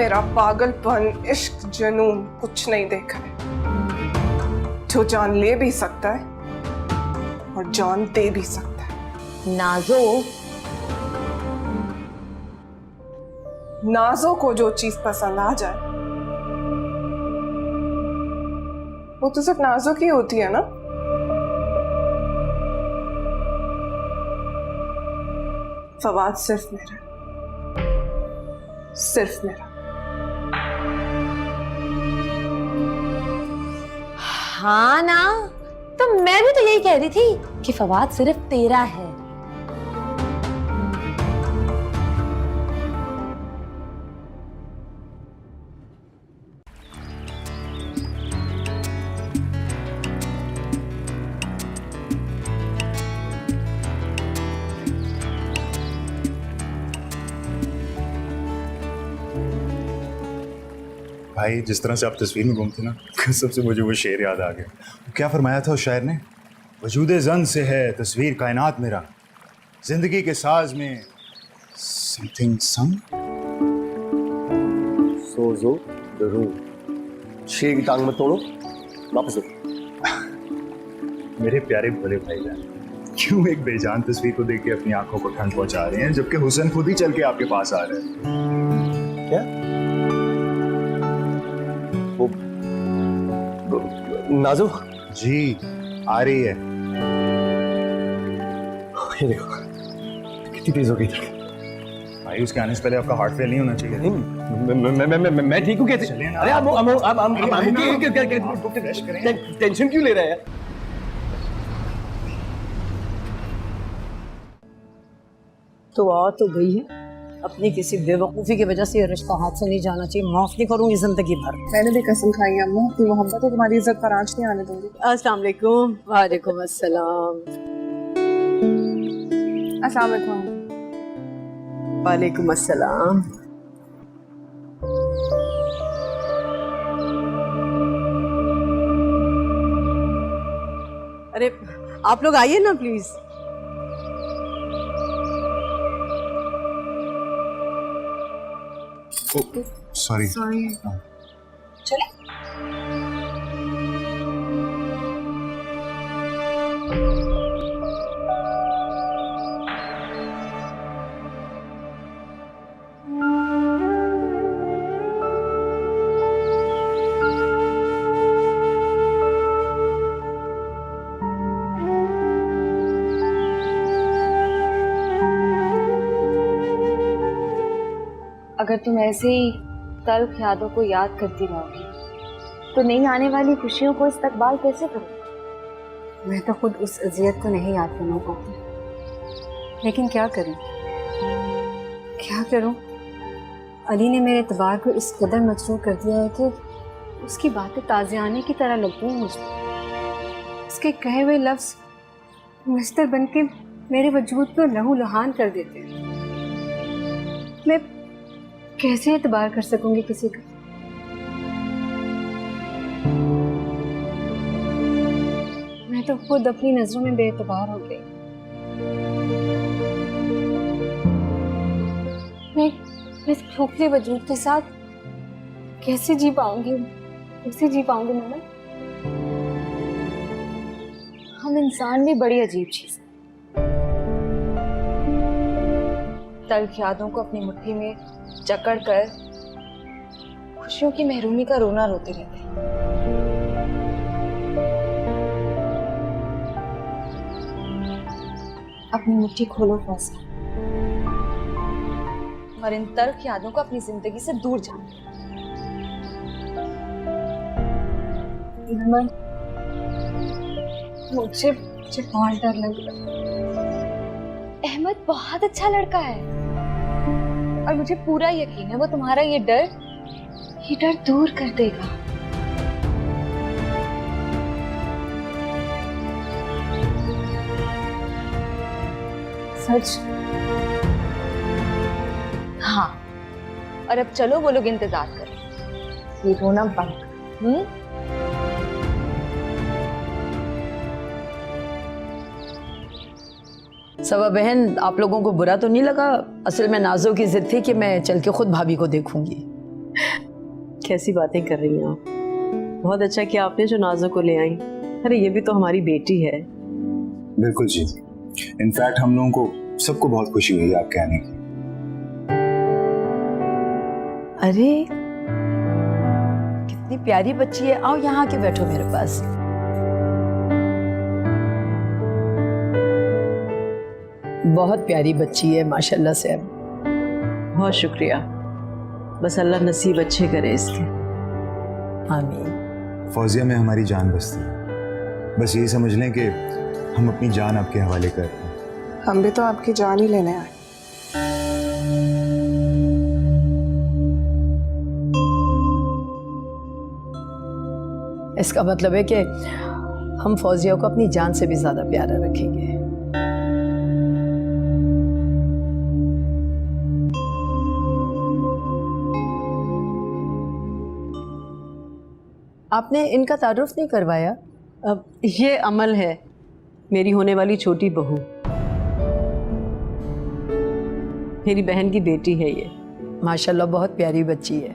मेरा पागलपन, इश्क, जुनून कुछ नहीं देखा है। जो जान ले भी सकता है और जान दे भी सकता है। नाजो को जो चीज पसंद आ जाए वो तो सिर्फ नाजो की होती है ना। फवाद सिर्फ मेरा, सिर्फ मेरा। हाँ ना, तो मैं भी तो यही कह रही थी कि फवाद सिर्फ तेरा है। भाई जिस तरह से आप तस्वीर में घूमते ना, कसम से मुझे वो शेर याद आ गया। क्या फरमाया था उस शायर ने? वजूदे जन से है तस्वीर कायनात मेरा, जिंदगी के साज में समथिंग संग। सोजो जरूर, शेर की टांग मत तोड़ो, वापस मेरे प्यारे भोले भाईजान, क्यों एक बेजान तस्वीर को देख के अपनी आंखों को ठंड पहुंचा रहे हैं, जबकि हुसैन खुद ही चल के आपके पास आ रहे हैं। क्या? वो नाजो जी आ रही है। ये देखो कितनी तेज हो गई थी। भाई उसके आने से पहले आपका हार्ट फेल नहीं होना चाहिए। मैं ठीक हूँ। कैसे? चलिए ना। अरे आप टेंशन क्यों ले रहे हैं? तो आ तो गई है, अपनी किसी बेवकूफ़ी की वजह से ये रिश्ता हाथ से नहीं जाना चाहिए। माफ़ नहीं करूँगी ज़िंदगी भर। मैंने भी कसम खाई है अम्मा, अपनी मोहब्बत और तुम्हारी इज्जत पर आंच नहीं आने दूंगी। अस्सलाम वालेकुम। वालेकुम अस्सलाम। अस्सलाम वालेकुम। वालेकुम अस्सलाम। अरे आप लोग आइए ना प्लीज। सॉरी। चले। अगर तुम ऐसे ही तल्ख यादों को याद करती रहोगी तो नहीं आने वाली खुशियों को इस्तकबाल कैसे करोगे? मैं तो खुद उस अजियत को नहीं याद करना पाती, लेकिन क्या करूं? क्या करूं? अली ने मेरे एतबार को इस कदर मजरूर कर दिया है कि उसकी बातें ताज़ियाने की तरह लगती हैं मुझे। उसके कहे हुए लफ्ज़ मस्तर बन के मेरे वजूद को लहू लहान कर देते हैं। मैं कैसे एतबार कर सकूंगी किसी का? मैं तो खुद अपनी नजरों में बेएतबार हो गई। मैं इस खोखले वजूद के साथ कैसे जी पाऊंगी? कैसे जी पाऊंगी मैडम? हम इंसान भी बड़ी अजीब चीज है। तल्ख यादों को अपनी मुट्ठी में जकड़ कर खुशियों की महरूमी का रोना रोते रहते हैं। अपनी मुट्ठी खोलो फैसला, और इन तल्ख यादों को अपनी जिंदगी से दूर जाना। मुझे बहुत डर लग रहा है। अहमद बहुत अच्छा लड़का है और मुझे पूरा यकीन है वो तुम्हारा ये डर दूर कर देगा। सच? हाँ, और अब चलो वो लोग इंतजार करें। ये रोना बंद कर। सवा बहन, आप लोगों को बुरा तो नहीं लगा? असल में नाजो की जिद थी कि मैं चल के खुद भाभी को देखूंगी। कैसी बातें कर रही हैं आप? बहुत अच्छा कि आपने जो नाज़ो को ले आई। अरे ये भी तो हमारी बेटी है। बिल्कुल जी। इनफैक्ट हम लोगों को सबको बहुत खुशी हुई आपके आने की। अरे कितनी प्यारी बच्ची है। आओ यहाँ के बैठो मेरे पास। बहुत प्यारी बच्ची है माशाल्लाह से। बहुत शुक्रिया। बस अल्लाह नसीब अच्छे करे इसके। आमीन। फौजिया में हमारी जान बसती है। बस यही समझ लें कि हम अपनी जान आपके हवाले कर रहे हैं। हम भी तो आपकी जान ही लेने आए। इसका मतलब है कि हम फौजिया को अपनी जान से भी ज्यादा प्यारा रखेंगे। आपने इनका तारुफ नहीं करवाया। अब ये अमल है, मेरी होने वाली छोटी बहू। मेरी बहन की बेटी है ये। माशाल्लाह बहुत प्यारी बच्ची है।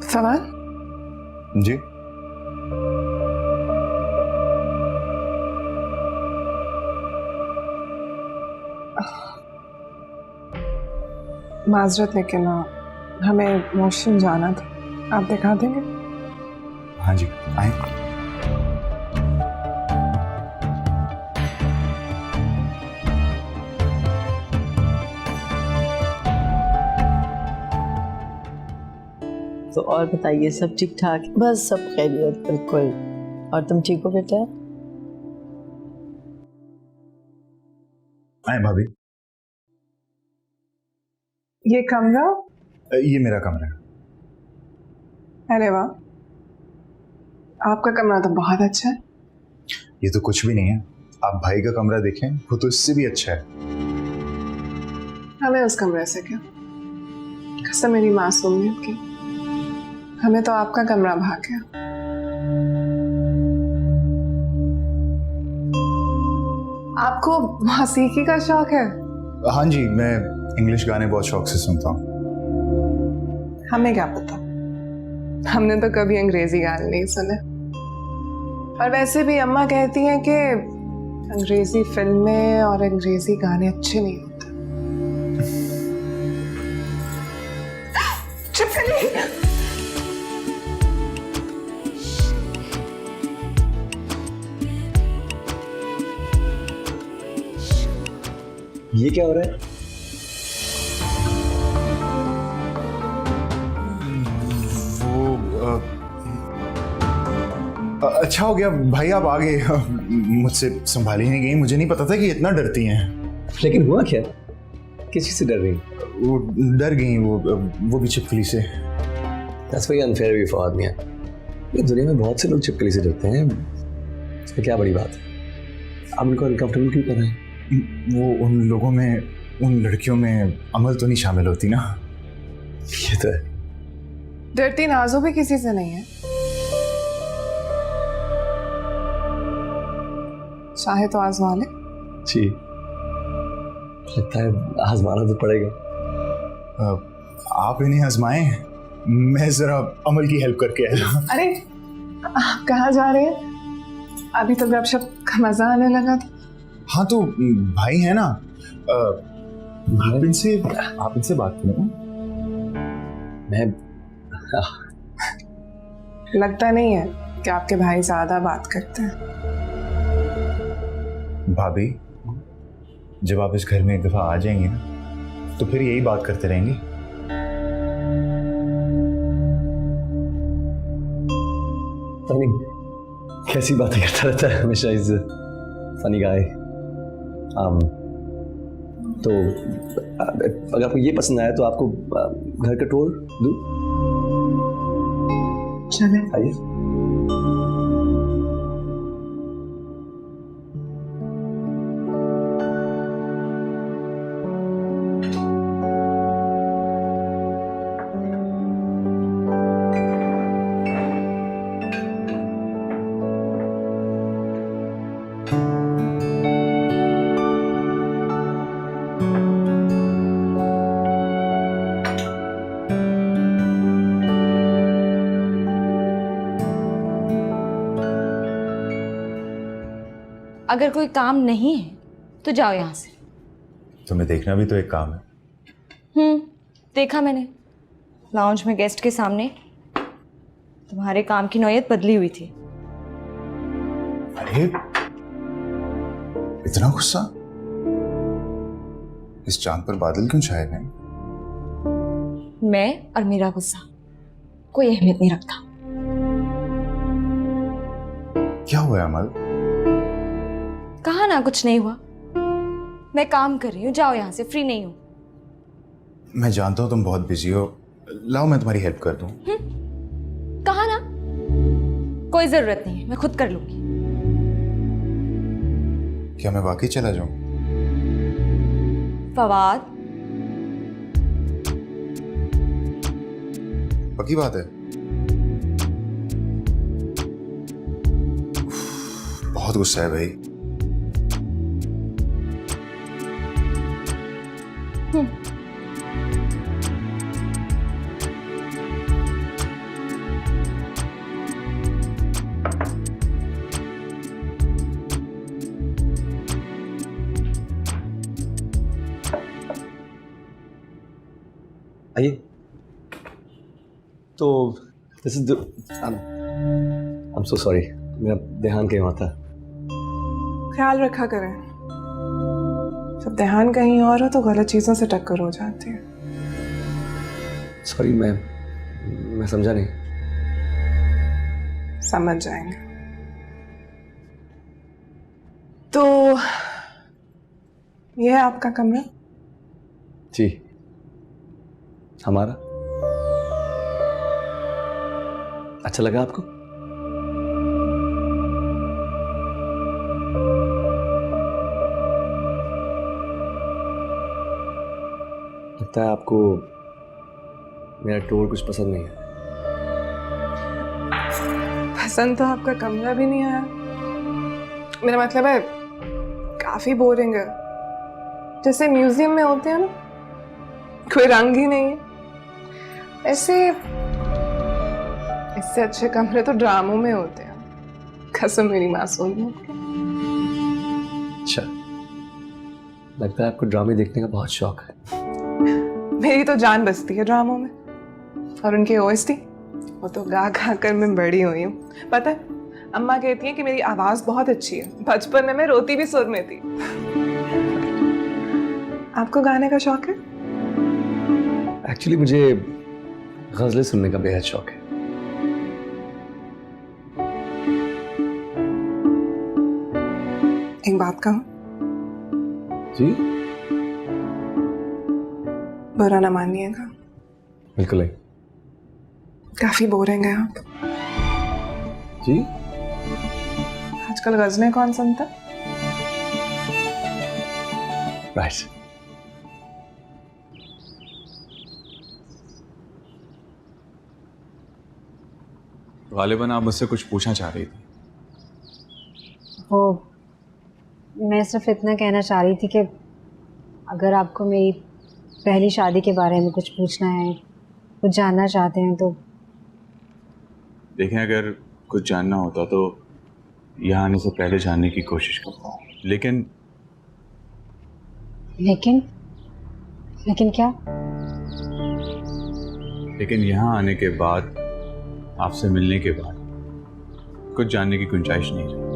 फवाद, जी। माजरत लेकिन हमें वॉशरूम जाना था, आप दिखा देंगे? हाँ जी, आए। तो और बताइए, सब ठीक ठाक? बस सब खैरियत, बिल्कुल। और तुम ठीक हो बेटा? आए भाभी। ये कमरा? ये मेरा कमरा है। अरे वाह, आपका कमरा तो बहुत अच्छा है। ये तो कुछ भी नहीं है। आप भाई का कमरा देखें, वो तो इससे भी अच्छा है। हमें उस कमरे से क्या, कसम मेरी मासूमियत की, हमें तो आपका कमरा भाग गया। आपको मौसीकी का शौक है? हाँ जी, मैं इंग्लिश गाने बहुत शौक से सुनता हूँ। हमें क्या पता, हमने तो कभी अंग्रेजी गाने नहीं सुने। और वैसे भी अम्मा कहती हैं कि अंग्रेजी फिल्में और अंग्रेजी गाने अच्छे नहीं होते। चुप करिए। ये क्या हो रहा है? अच्छा हो गया भाई आप आ गए। मुझसे संभाली नहीं गई, मुझे नहीं पता था कि इतना डरती हैं। लेकिन हुआ क्या? किस चीज से डर रही? वो डर गई, वो भी छिपकली से। That's very unfair भी फवाद मियां। ये दुनिया में बहुत से लोग छिपकली से डरते हैं, इसमें क्या बड़ी बात है? आप उनको अनकंफर्टेबल क्यों कर रहे हैं? वो उन लोगों में, उन लड़कियों में अमल तो नहीं शामिल होती ना। ये तो है। डरती नाजो भी किसी से नहीं है। चाहे तो आजमा ले। जी, लगता है आजमाना तो पड़ेगा। आप इन्हें आजमाएं, मैं जरा अमल की हेल्प करके आया। अरे आप कहाँ जा रहे हैं? अभी तो गपशप का मजा आने लगा था। हाँ तो भाई है ना, आप इनसे बात करें। मैं लगता नहीं है कि आपके भाई ज्यादा बात करते हैं। भाभी, जब आप इस घर में एक दफा आ जाएंगे ना, तो फिर यही बात करते रहेंगे। फनी कैसी बातें करता रहता है हमेशा, इज फनी गाय। तो अगर आपको ये पसंद आया तो आपको घर का टूर दूं? चले। आइए। अगर कोई काम नहीं है तो जाओ यहाँ से। तुम्हें देखना भी तो एक काम है। देखा मैंने लाउंज में गेस्ट के सामने तुम्हारे काम की नौयत बदली हुई थी। अरे इतना गुस्सा? इस चांद पर बादल क्यों छाए हैं? मैं और मेरा गुस्सा कोई अहमियत नहीं रखता। क्या हुआ है अमल? कहा ना कुछ नहीं हुआ। मैं काम कर रही हूँ, जाओ यहाँ से, फ्री नहीं हूँ। मैं जानता हूँ तुम बहुत बिजी हो, लाओ मैं तुम्हारी हेल्प कर दूं। कहा ना कोई जरूरत नहीं है, मैं खुद कर लूंगी। क्या मैं वाकई चला जाऊं? फवाद, पक्की बात है? बहुत गुस्सा है भाई। आइए। तो this is I am so sorry, मेरा ध्यान कहीं और था। ख्याल रखा करें, जब ध्यान कहीं और हो तो गलत चीजों से टक्कर हो जाती है। सॉरी, मैं समझा नहीं। समझ जाएंगे। तो ये है आपका कमरा। जी, हमारा अच्छा लगा आपको? लगता है आपको मेरा टूर कुछ पसंद नहीं है। पसंद तो आपका कमरा भी नहीं आया। मेरा मतलब है काफी बोरिंग है, जैसे म्यूजियम में होते हैं ना, कोई रंग ही नहीं है। ऐसे इससे अच्छे कमरे तो ड्रामों में होते हैं। कसम मेरी मासूमियत की। अच्छा, लगता है आपको ड्रामे देखने का बहुत शौक है। मेरी तो जान बसती है ड्रामों में, और उनकी ओएसटी वो तो गा गा कर मैं बड़ी हुई हूँ। पता है, अम्मा कहती है कि मेरी आवाज बहुत अच्छी है। बचपन में मैं रोती भी सुर में थी। आपको गाने का शौक है? एक्चुअली मुझे गजलें सुनने का बेहद शौक है। एक बात कहूं? जी? बुरा ना मानिएगा, बिल्कुल नहीं। काफी बोरिंग है आप। जी? आजकल गजलें कौन सुनता? राइट। गालिबन आप मुझसे कुछ पूछना चाह रही थी। वो मैं सिर्फ इतना कहना चाह रही थी कि अगर आपको मेरी पहली शादी के बारे में कुछ पूछना है, कुछ जानना चाहते हैं तो। देखें, अगर कुछ जानना होता तो यहाँ आने से पहले जानने की कोशिश करता हूँ, लेकिन क्या? लेकिन यहाँ आने के बाद, आपसे मिलने के बाद कुछ जानने की गुंजाइश नहीं रही।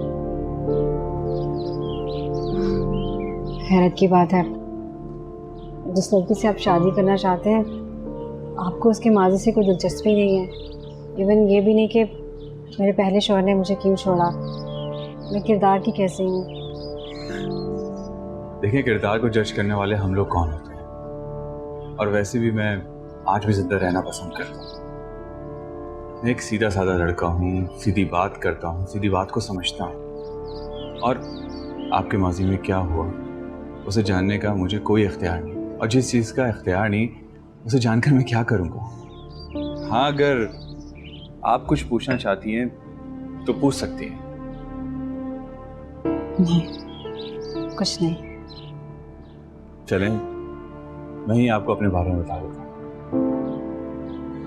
हैरत की बात है, जिस लड़की से आप शादी करना चाहते हैं आपको उसके माजी से कोई दिलचस्पी नहीं है। इवन ये भी नहीं कि मेरे पहले शौहर ने मुझे क्यों छोड़ा, मैं किरदार की कैसी हूँ। देखें, किरदार को जज करने वाले हम लोग कौन होते हैं, और वैसे भी मैं आज भी जिंदा रहना पसंद करता हूँ। मैं एक सीधा साधा लड़का हूँ, सीधी बात करता हूँ, सीधी बात को समझता हूँ, और आपके माजी में क्या हुआ उसे जानने का मुझे कोई इख्तियार नहीं, और जिस चीज़ का इख्तियार नहीं उसे जानकर मैं क्या करूँगा। हाँ, अगर आप कुछ पूछना चाहती हैं तो पूछ सकती हैं। नहीं, कुछ नहीं। चलें, मैं ही आपको अपने बारे में बता देता हूँ।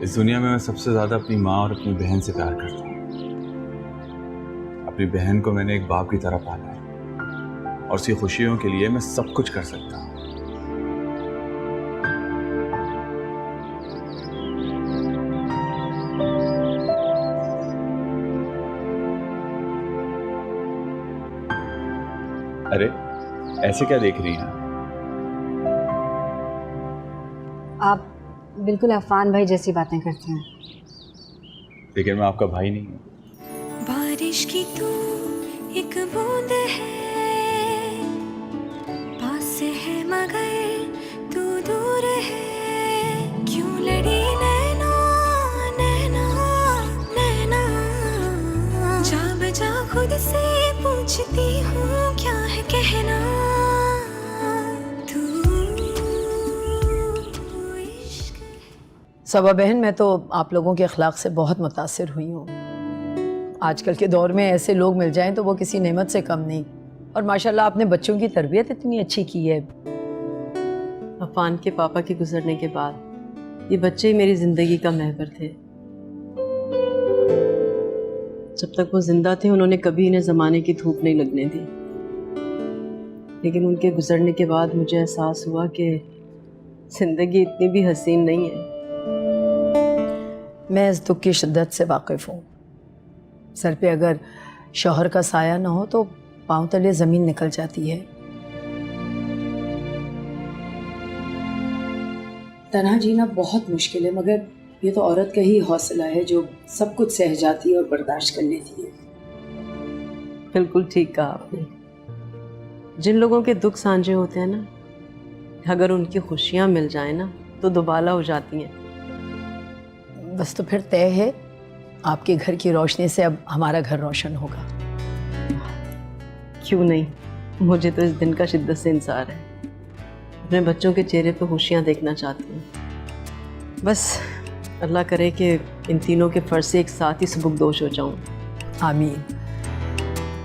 इस दुनिया में मैं सबसे ज़्यादा अपनी माँ और अपनी बहन से प्यार करता हूँ। अपनी बहन को मैंने एक बाप की तरह पाला है, और उसी खुशियों के लिए मैं सब कुछ कर सकता हूँ। अरे ऐसे क्या देख रही हैं? आप बिल्कुल अफान भाई जैसी बातें करते हैं। लेकिन मैं आपका भाई नहीं हूँ। बारिश की तू एक बूंद है, पास है मगर तू दूर है, क्यों लड़ी नैना नैना नैना, जा बजा खुद से पूछती हूँ क्या है कहना, तू इश्क है। सबा बहन, मैं तो आप लोगों के अखलाक से बहुत मुतासिर हुई हूँ। आजकल के दौर में ऐसे लोग मिल जाएं तो वो किसी नेमत से कम नहीं। और माशाल्लाह आपने बच्चों की तरबियत इतनी अच्छी की है। अफान के पापा के गुजरने के बाद ये बच्चे ही मेरी ज़िंदगी का महवर थे। जब तक वो जिंदा थे उन्होंने कभी इन्हें ज़माने की धूप नहीं लगने दी, लेकिन उनके गुजरने के बाद मुझे एहसास हुआ कि ज़िंदगी इतनी भी हसीन नहीं है। मैं इस दुख की शिद्दत से वाकिफ़ हूँ। सर पे अगर शौहर का साया ना हो तो पाँव तले ज़मीन निकल जाती है। तन्हा जीना बहुत मुश्किल है, मगर ये तो औरत का ही हौसला है जो सब कुछ सह जाती है और बर्दाश्त कर लेती है। बिल्कुल ठीक कहा आपने। जिन लोगों के दुख सांझे होते हैं ना, अगर उनकी खुशियाँ मिल जाए ना तो दुबाला हो जाती हैं। बस तो फिर तय है, आपके घर की रोशनी से अब हमारा घर रोशन होगा। क्यों नहीं, मुझे तो इस दिन का शिद्दत से इंतज़ार है। अपने बच्चों के चेहरे पर खुशियाँ देखना चाहती हूँ। बस अल्लाह करे कि इन तीनों के फर्ज से एक साथ ही सुबुकदोश हो जाऊँ। आमीन।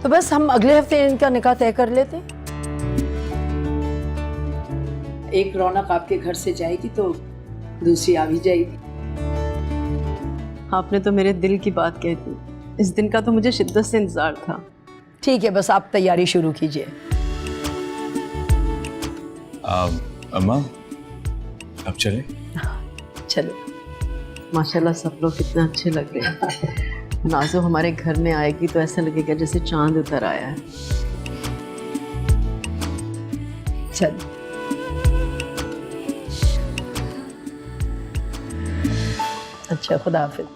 तो बस हम अगले हफ्ते इनका निकाह तय कर लेते हैं। एक रौनक आपके घर से जाएगी तो दूसरी आ भी जाएगी। आपने तो मेरे दिल की कह दी। इस दिन का तो मुझे शिद्दत से इंतज़ार था। ठीक है, बस आप तैयारी शुरू कीजिए। अम्मा अब चले? चलो। माशाल्लाह सब लोग कितना अच्छे लग रहे हैं। नाज़ो हमारे घर में आएगी तो ऐसा लगेगा जैसे चांद उतर आया है। चलो। अच्छा, खुदा हाफिज़।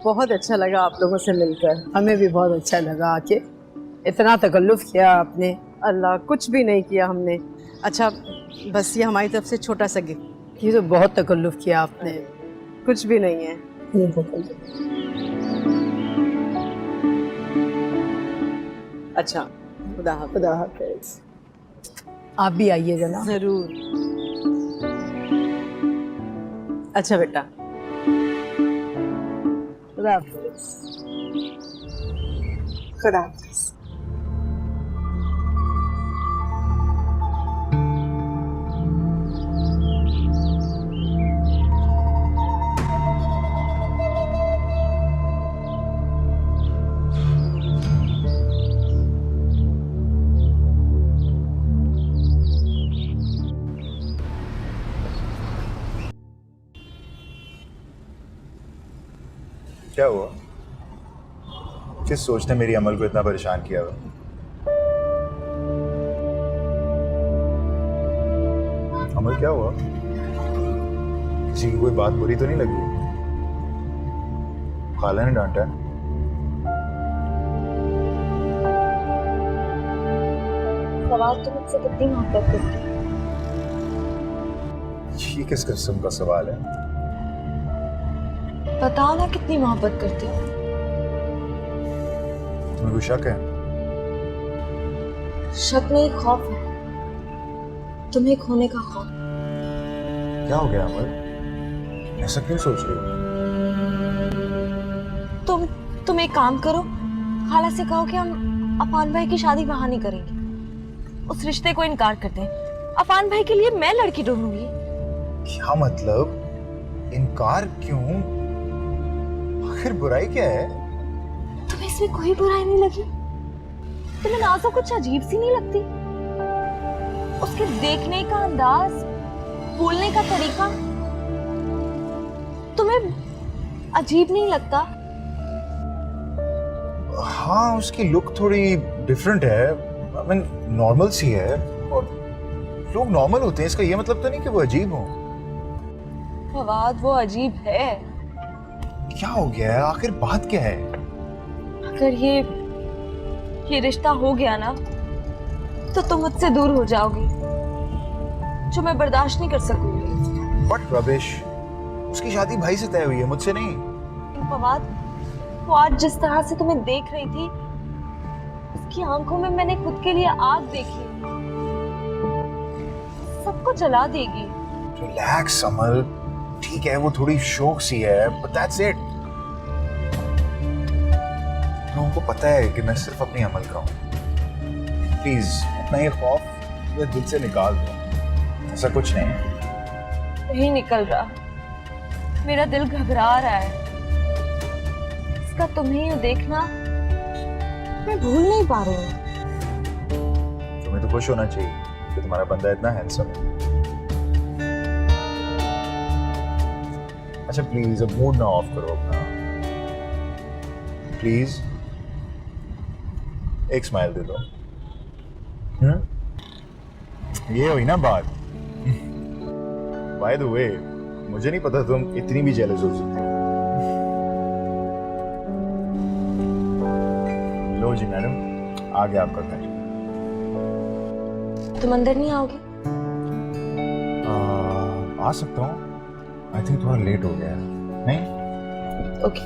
बहुत अच्छा लगा आप लोगों से मिलकर। हमें भी बहुत अच्छा लगा आके। इतना तकल्लुफ़ किया आपने। अल्लाह, कुछ भी नहीं किया हमने। अच्छा, बस ये हमारी तरफ से छोटा सा गिफ्ट। ये तो बहुत तकल्लुफ़ किया आपने। कुछ भी नहीं है। अच्छा, खुदा हाफ़िज़। खुदा हाफिज़। आप भी आइएगा ना। ज़रूर। अच्छा बेटा, खुदा हाफिज़। खुदा हाफिज़। क्या हुआ? किस सोच ने मेरी अमल को इतना परेशान किया हुआ? अमल क्या हुआ? किसी की कोई बात बुरी तो नहीं लगी? खाला ने डांटा है? फवाद तुम मुझसे कितनी मोहब्बत करती हो? ये किस किस्म का सवाल है? बताओ ना कितनी मोहब्बत करती हो। तुम्हें कोई शक है? शक नहीं, खौफ है। तुम्हें खोने का खौफ। क्या हो गया अमल? ऐसा क्यों सोच रही हो? तुम तुम एक काम करो, खाला से कहो कि हम अफान भाई की शादी वहां नहीं करेंगे, उस रिश्ते को इनकार करते हैं। अफान भाई के लिए मैं लड़की ढूंढूंगी। क्या मतलब? इनकार क्यों? आखिर बुराई क्या है? तुम्हें इसमें कोई बुराई नहीं लगी? तुम्हें नाज़ो कुछ अजीब सी नहीं लगती? उसके देखने का अंदाज, बोलने का तरीका तुम्हें अजीब नहीं लगता? हाँ, उसकी लुक थोड़ी डिफरेंट है, आई मीन नॉर्मल सी है, और लोग नॉर्मल होते हैं, इसका ये मतलब तो नहीं कि वो अजीब हो। फवाद, वो अजीब है। क्या हो गया है? आखिर बात क्या है? अगर ये रिश्ता हो गया ना, तो तुम मुझसे दूर हो जाओगी, जो मैं बर्दाश्त नहीं कर सकूंगी। बट रबिश, उसकी शादी भाई से तय हुई है, मुझसे नहीं। फवाद, वो आज जिस तरह से तुम्हें देख रही थी, उसकी आंखों में मैंने खुद के लिए आग देखी, सबको जला देगी। रिलैक्स अमल, ठीक है वो थोड़ी शौक सी है, बट दैट्स इट। लोगों को पता है कि मैं सिर्फ अपनी अमल का हूँ। प्लीज अपना ये खौफ मेरे दिल से निकाल दो, ऐसा कुछ नहीं। नहीं निकल रहा, मेरा दिल घबरा रहा है। इसका तुम्हें ये देखना मैं भूल नहीं पा रही हूँ। तुम्हें तो खुश होना चाहिए कि तुम्हारा बंदा इतना हैंडसम है। अच्छा प्लीज अब मूड ना ऑफ करो अपना, प्लीज एक स्माइल दे दो। ये हुई ना बात। बाय द वे, मुझे नहीं पता तुम इतनी भी जेलस हो सकती हो। लो जी मैडम, आ गया आपका घर। तुम अंदर नहीं आओगे? आ सकता हूँ, आई थिंक थोड़ा लेट हो गया है। नहीं? ओके।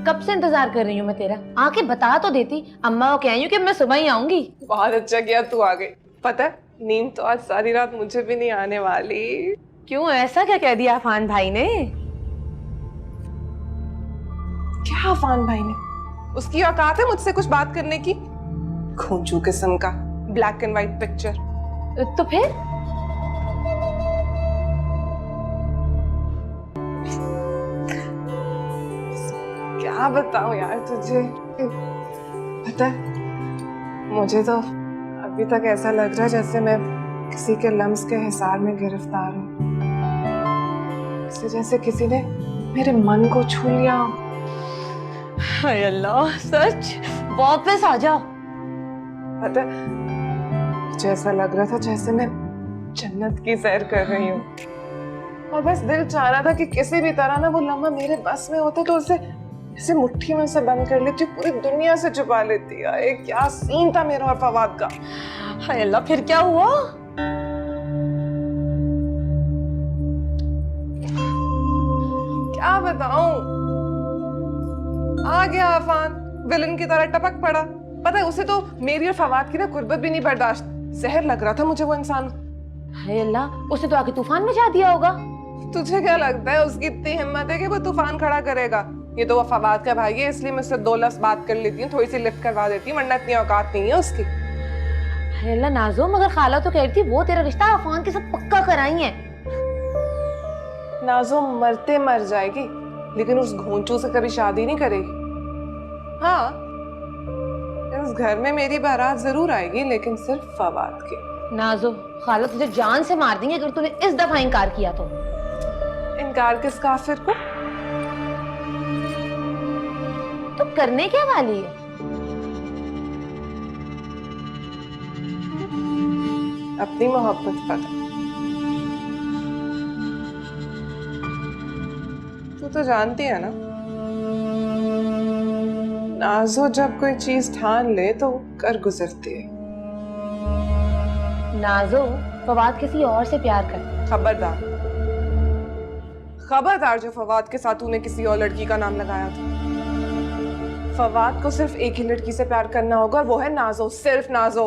कब से इंतजार कर रही हूँ मैं तेरा, आके बता तो देती। अम्मा को कह रही हूँ कि मैं सुबह ही आऊंगी। बहुत अच्छा किया तू आ गई। पता है, नींद तो आज सारी रात मुझे भी नहीं आने वाली। क्यों, ऐसा क्या कह दिया अफान भाई ने? क्या अफान भाई ने? उसकी औकात है मुझसे कुछ बात करने की? खूंचू किस्म का ब्लैक एंड व्हाइट पिक्चर। तो फिर क्या बताऊं यार तुझे। पता है, मुझे तो अभी तक ऐसा लग रहा है जैसे मैं किसी के लम्स के हिसार में गिरफ्तार हूँ, जैसे किसी ने मेरे मन को छू लिया। हाय अल्लाह, सच वापस आ जा। पता है, मुझे ऐसा लग रहा था जैसे मैं जन्नत की सैर कर रही हूँ, और बस दिल चाह रहा था कि किसी भी तरह ना वो लम्हा मेरे बस में होता तो उसे इसे मुट्ठी में से बंद कर लेती, पूरी दुनिया से छुपा लेती। यार क्या सीन था मेरा और फवाद का। हाय अल्लाह, फिर क्या हुआ? क्या बताऊं, आ गया अफान, विलन की तरह टपक पड़ा। पता है, उसे तो मेरी और फवाद की ना गुर्बत भी नहीं बर्दाश्त, जहर लग रहा था मुझे वो इंसान। हाय अल्लाह, उसने तो आके तूफान मचा दिया होगा। तुझे क्या लगता है उसकी इतनी हिम्मत है कि वो तूफान खड़ा करेगा? ये तो वो फवाद का भाई है, इसलिए मैं उससे 2 लफ्ज़ बात कर लेती हूँ, थोड़ी सी लिफ्ट करवा देती हूँ, वरना इतनी औकात नहीं है उसकी। हाय अल्लाह नाज़ो, मगर खाला तो कह रही थी वो तेरा रिश्ता अफान के साथ पक्का कराई है। नाज़ो मरते मर जाएगी, लेकिन उस घोंचू से कभी शादी नहीं करेगी। हाँ, इस घर में मेरी बारात जरूर आएगी, लेकिन सिर्फ फवाद की। नाज़ो, खाला तुझे जान से मार देंगे अगर तूने इस दफा इनकार किया तो। इनकार किस काफिर को? तो करने क्या वाली है? अपनी मोहब्बत पर। तू तो जानती है ना, नाज़ो जब कोई चीज ठान ले तो कर गुजरती है। नाज़ो, फवाद किसी और से प्यार करता है। खबरदार, खबरदार जो फवाद के साथ तूने किसी और लड़की का नाम लगाया था। फवाद को सिर्फ एक ही लड़की से प्यार करना होगा, और वो है नाज़ो, सिर्फ नाज़ो।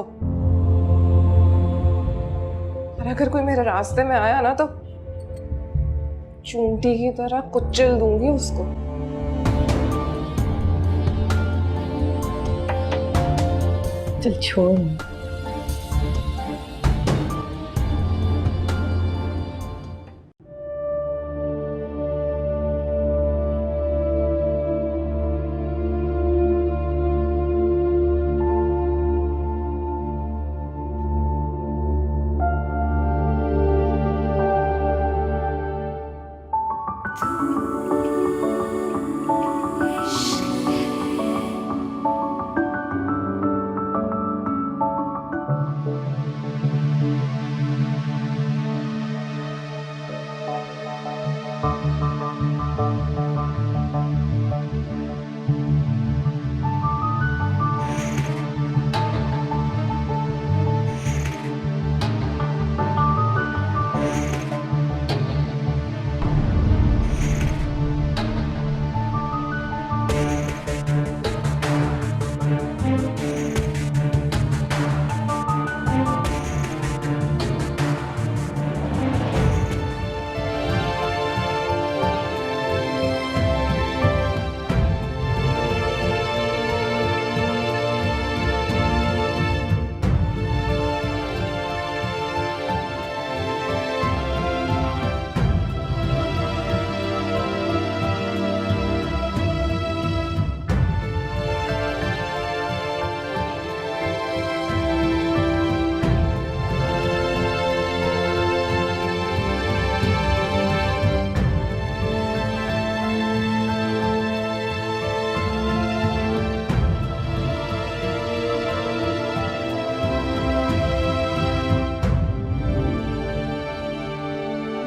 और अगर कोई मेरे रास्ते में आया ना तो चूंटी की तरह कुचल दूंगी उसको। चल छोड़।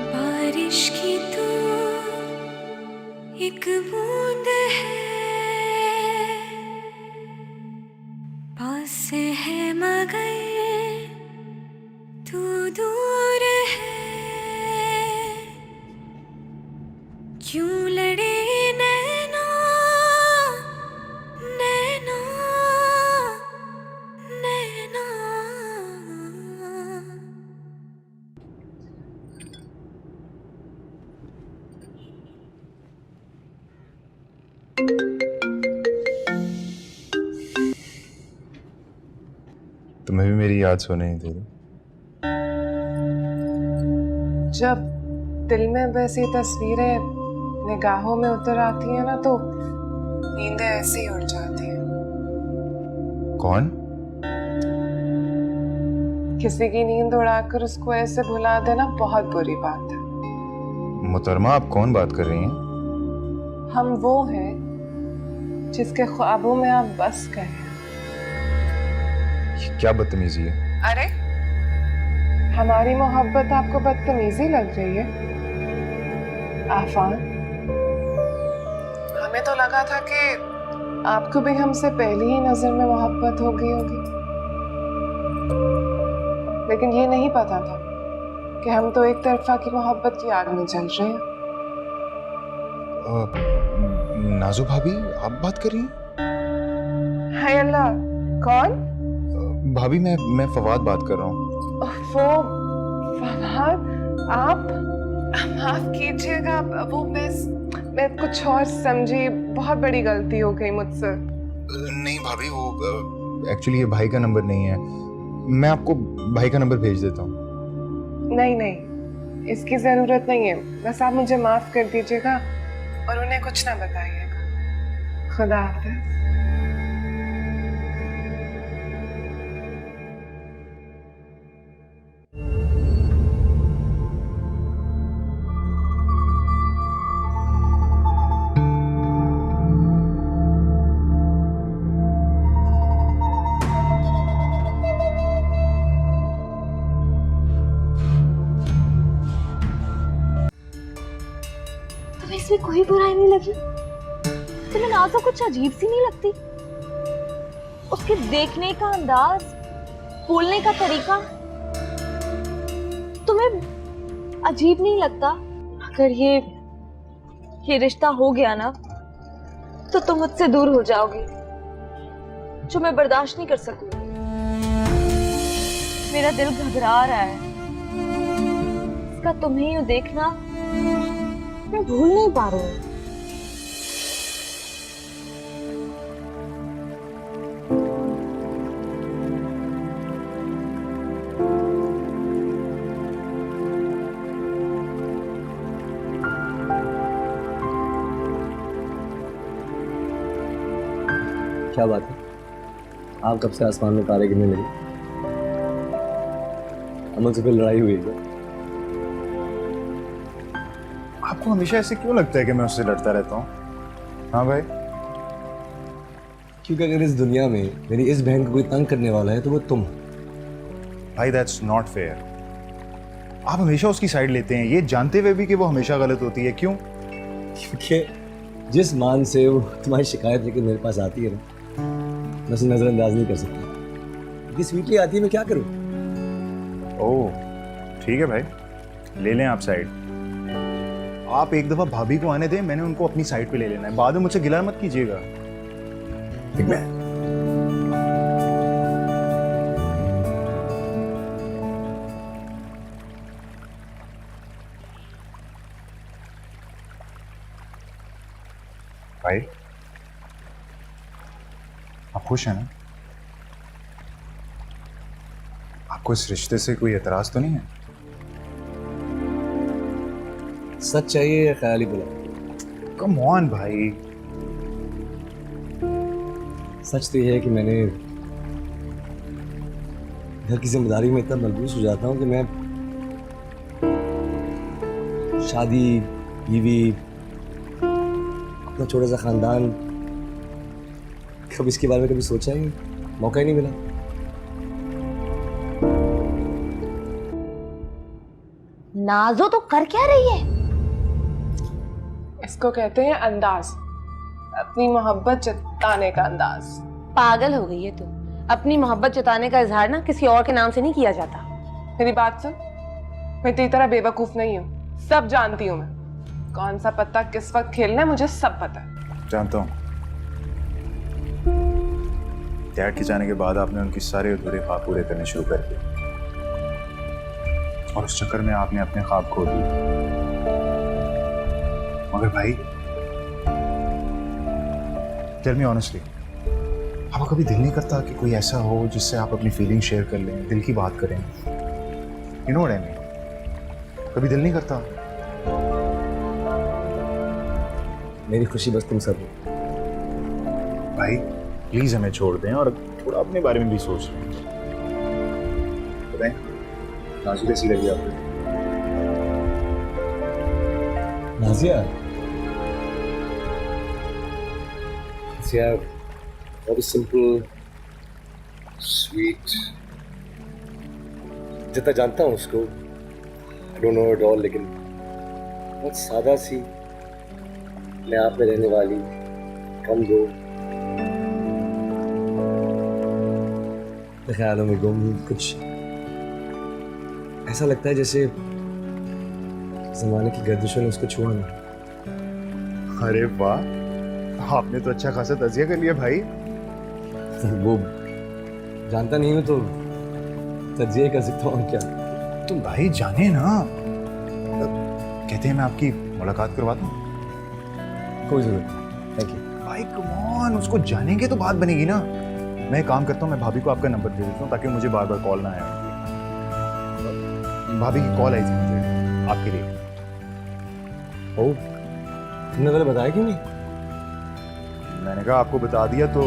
बारिश की तू एक बूंद है, पास से है मगर तू दूर है। क्यों लड़े नैना नैना नैना। तुम्हें भी मेरी याद सो नहीं दे रही? जब दिल में वैसी तस्वीरें निगाहों में उतर आती है ना तो नींदें ऐसे ही उड़ जाती है। कौन? किसी की नींद उड़ाकर उसको ऐसे भुला देना बहुत बुरी बात है। मोहतरमा, आप कौन बात कर रही हैं? हम वो हैं जिसके ख्वाबों में आप बस गए हैं। ये क्या बदतमीजी है? अरे, हमारी मोहब्बत आपको बदतमीजी लग रही है? आफान, हमें तो लगा था कि आपको भी हमसे पहली ही नजर में मोहब्बत हो गई होगी, लेकिन ये नहीं पता था कि हम तो एक तरफा की मोहब्बत की आग में जल रहे हैं। नाजो भाभी, आप बात कर रही हैं? हाय अल्लाह, कौन? भाभी, मैं फवाद बात कर रहा हूँ। वो फवाद, आप माफ कीजिएगा, वो मैं कुछ और समझी, बहुत बड़ी गलती हो गई मुझसे। नहीं भाभी, वो एक्चुअली ये भाई का नंबर नहीं है। मैं आपको भाई का नंबर भेज देता हूँ। नहीं नहीं, इसकी जरूरत नहीं है, बस आप मुझे माफ कर दीजिएगा और उन्हें कुछ ना बताइएगा। खुदा हाफिज। तुम्हें इसमें कोई बुराई नहीं लगी? तुम्हें नाज़ो कुछ अजीब सी नहीं लगती? उसके देखने का अंदाज, बोलने का तरीका तुम्हें अजीब नहीं लगता? अगर ये रिश्ता हो गया ना तो तुम मुझसे दूर हो जाओगी, जो मैं बर्दाश्त नहीं कर सकूंगी। मेरा दिल घबरा रहा है, इसका तुम्हें यूं देखना मैं भूल नहीं पा रही हूँ। क्या बात है? आप कब से आसमान में तारे गिनने लगे? अमन से फिर लड़ाई हुई है क्या? आपको हमेशा ऐसे क्यों लगता है कि मैं उससे लड़ता रहता हूँ? हाँ भाई, क्योंकि अगर इस दुनिया में मेरी इस बहन को कोई तंग करने वाला है तो वो तुम हो। भाई दैट्स नॉट फेयर। आप हमेशा उसकी साइड लेते हैं, ये जानते हुए भी कि वो हमेशा गलत होती है। क्यों? क्योंकि जिस मान से वो तुम्हारी शिकायत लेकर मेरे पास आती है ना, मैं उसे नजरअंदाज नहीं कर सकता। ये स्वीटली आती है, मैं क्या करूँ? ओह ठीक है भाई, ले लें आप साइड। आप एक दफा भाभी को आने दें, मैंने उनको अपनी साइड पे ले लेना है। बाद में मुझसे गिला मत कीजिएगा। ठीक है। भाई आप खुश हैं ना? आपको इस रिश्ते से कोई एतराज तो नहीं है? सच चाहिए या ख्याल ही बुला? कम ऑन भाई। सच तो ये है कि मैंने घर की जिम्मेदारी में इतना मलबूस हो जाता हूँ कि मैं शादी, बीवी, अपना छोटा सा खानदान, कभी इसके बारे में कभी सोचा ही नहीं, मौका ही नहीं मिला। नाजो तो कर क्या रही है? इसको कहते हैं अंदाज, अपनी मोहब्बत जताने का अंदाज। पागल हो गई है तू। अपनी मोहब्बत जताने का इजहार ना किसी और के नाम से नहीं किया जाता। मेरी बात सुन, मैं तेरी तरह बेवकूफ नहीं हूँ, सब जानती हूँ मैं। कौन सा पत्ता किस वक्त खेलना है मुझे सब पता है। जानता हूँ। डैड के जाने के बाद आपने उनकी सारे अधूरे ख्वाब पूरे करने शुरू कर दिए और उस चक्कर में आपने अपने ख्वाब खो दिए। मगर भाई टेल मी ऑनेस्टली, आपको कभी दिल नहीं करता कि कोई ऐसा हो जिससे आप अपनी फीलिंग शेयर कर लें, दिल की बात करें? You know what I mean? कभी दिल नहीं करता? मेरी खुशी बस तुम सब हो। भाई प्लीज हमें छोड़ दें और थोड़ा अपने बारे में भी सोच लें। बताएं, नाज़िया कैसी लगी आपको? नाज़िया बहुत सिंपल, स्वीट, जितना जानता हूँ उसको, I don't know at all, लेकिन बहुत सादा सी, अपने आप में रहने वाली, कम गो, ख्यालों में गुम, कुछ ऐसा लगता है जैसे जमाने की गर्दिशों ने उसको छुआ नहीं। अरे वाह, आपने तो अच्छा खासा तजिया कर लिया भाई। वो जानता नहीं हूँ तो तजिया कर सकता हूँ क्या? तुम भाई जाने ना, कहते हैं मैं आपकी मुलाकात करवाता हूँ। कोई जरूरत नहीं, थैंक यू। भाई कम ऑन, उसको जानेंगे तो बात बनेगी ना। मैं एक काम करता हूँ, मैं भाभी को आपका नंबर दे देता हूँ ताकि मुझे बार बार कॉल ना आए। भाभी की कॉल आई थी मुझे आपके लिए। ओ, तुमने पहले बताया क्यों नहीं? मैंने कहा आपको बता दिया तो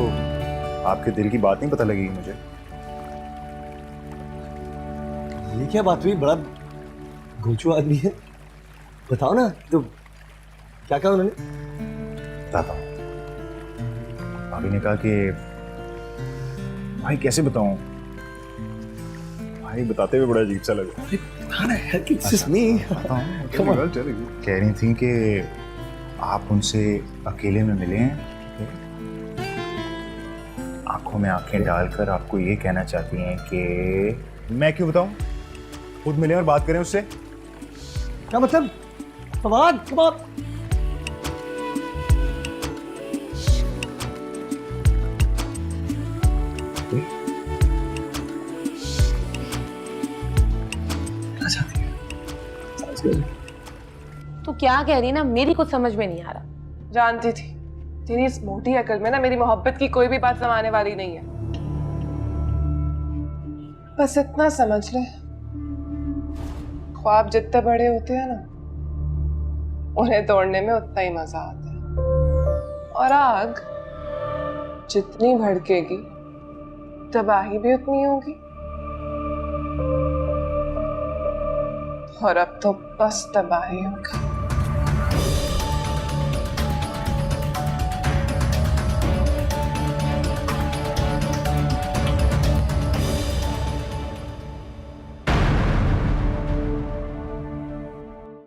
आपके दिल की बात नहीं पता लगेगी मुझे। ये क्या बात हुई? बड़ा घोंचू आदमी है, बताओ ना। तो क्या कहा उन्होंने? बताता हूँ। भाभी ने कहा कि भाई कैसे बताऊं, भाई बताते हुए बड़ा अजीब सा लगा। कह रही थी कि आप उनसे अकेले में मिले हैं, आंखों में आंखें डालकर आपको ये कहना चाहती हैं कि मैं क्यों बताऊं, खुद मिलें और बात करें उससे। क्या मतलब? फवाद, कमाल। तू क्या कह रही ना, मेरी कुछ समझ में नहीं आ रहा। जानती थी तेरी इस मोटी अकल में ना मेरी मोहब्बत की कोई भी बात समाने वाली नहीं है। बस इतना समझ ले, ख्वाब जितने बड़े होते हैं ना, उन्हें तोड़ने में उतना ही मजा आता है। और आग जितनी भड़केगी तबाही भी उतनी होगी। और अब तो बस तबाही होगी।